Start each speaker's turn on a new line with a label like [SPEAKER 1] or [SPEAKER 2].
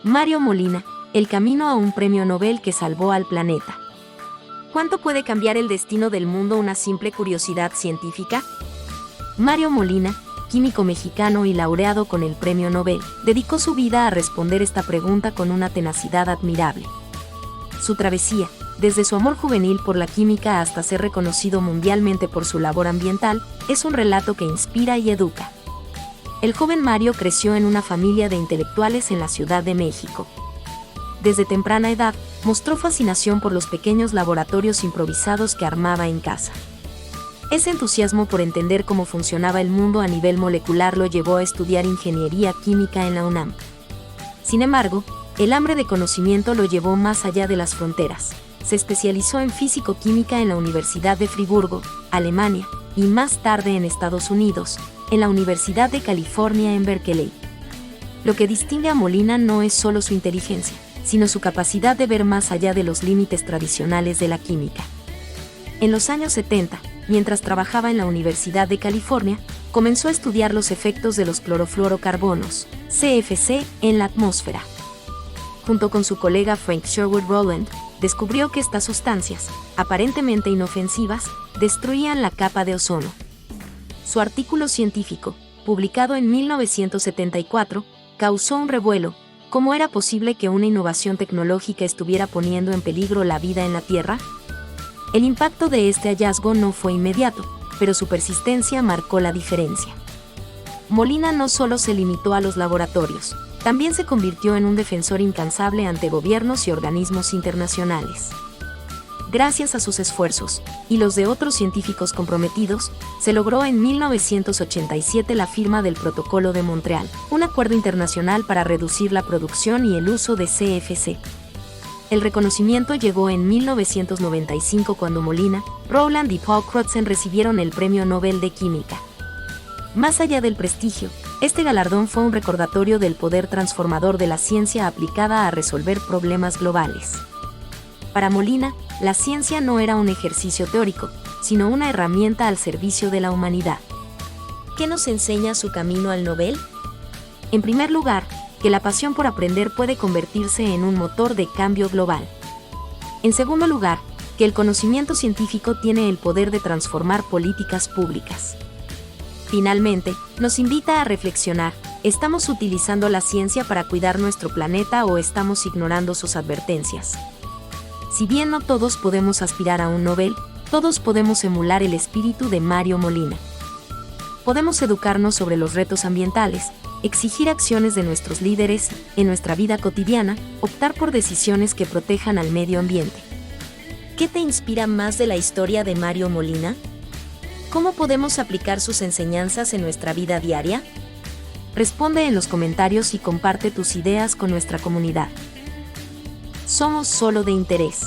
[SPEAKER 1] Mario Molina, el camino a un premio Nobel que salvó al planeta. ¿Cuánto puede cambiar el destino del mundo una simple curiosidad científica? Mario Molina, químico mexicano y laureado con el premio Nobel, dedicó su vida a responder esta pregunta con una tenacidad admirable. Su travesía, desde su amor juvenil por la química hasta ser reconocido mundialmente por su labor ambiental, es un relato que inspira y educa. El joven Mario creció en una familia de intelectuales en la Ciudad de México. Desde temprana edad, mostró fascinación por los pequeños laboratorios improvisados que armaba en casa. Ese entusiasmo por entender cómo funcionaba el mundo a nivel molecular lo llevó a estudiar ingeniería química en la UNAM. Sin embargo, el hambre de conocimiento lo llevó más allá de las fronteras. Se especializó en físico-química en la Universidad de Friburgo, Alemania, y más tarde en Estados Unidos, en la Universidad de California en Berkeley. Lo que distingue a Molina no es solo su inteligencia, sino su capacidad de ver más allá de los límites tradicionales de la química. En los años 70, mientras trabajaba en la Universidad de California, comenzó a estudiar los efectos de los clorofluorocarbonos, CFC, en la atmósfera. Junto con su colega Frank Sherwood Rowland, descubrió que estas sustancias, aparentemente inofensivas, destruían la capa de ozono. Su artículo científico, publicado en 1974, causó un revuelo. ¿Cómo era posible que una innovación tecnológica estuviera poniendo en peligro la vida en la Tierra? El impacto de este hallazgo no fue inmediato, pero su persistencia marcó la diferencia. Molina no solo se limitó a los laboratorios, también se convirtió en un defensor incansable ante gobiernos y organismos internacionales. Gracias a sus esfuerzos, y los de otros científicos comprometidos, se logró en 1987 la firma del Protocolo de Montreal, un acuerdo internacional para reducir la producción y el uso de CFC. El reconocimiento llegó en 1995 cuando Molina, Rowland y Paul Crutzen recibieron el Premio Nobel de Química. Más allá del prestigio, este galardón fue un recordatorio del poder transformador de la ciencia aplicada a resolver problemas globales. Para Molina, la ciencia no era un ejercicio teórico, sino una herramienta al servicio de la humanidad. ¿Qué nos enseña su camino al Nobel? En primer lugar, que la pasión por aprender puede convertirse en un motor de cambio global. En segundo lugar, que el conocimiento científico tiene el poder de transformar políticas públicas. Finalmente, nos invita a reflexionar, ¿estamos utilizando la ciencia para cuidar nuestro planeta o estamos ignorando sus advertencias? Si bien no todos podemos aspirar a un Nobel, todos podemos emular el espíritu de Mario Molina. Podemos educarnos sobre los retos ambientales, exigir acciones de nuestros líderes, en nuestra vida cotidiana, optar por decisiones que protejan al medio ambiente. ¿Qué te inspira más de la historia de Mario Molina? ¿Cómo podemos aplicar sus enseñanzas en nuestra vida diaria? Responde en los comentarios y comparte tus ideas con nuestra comunidad. Somos solo de interés.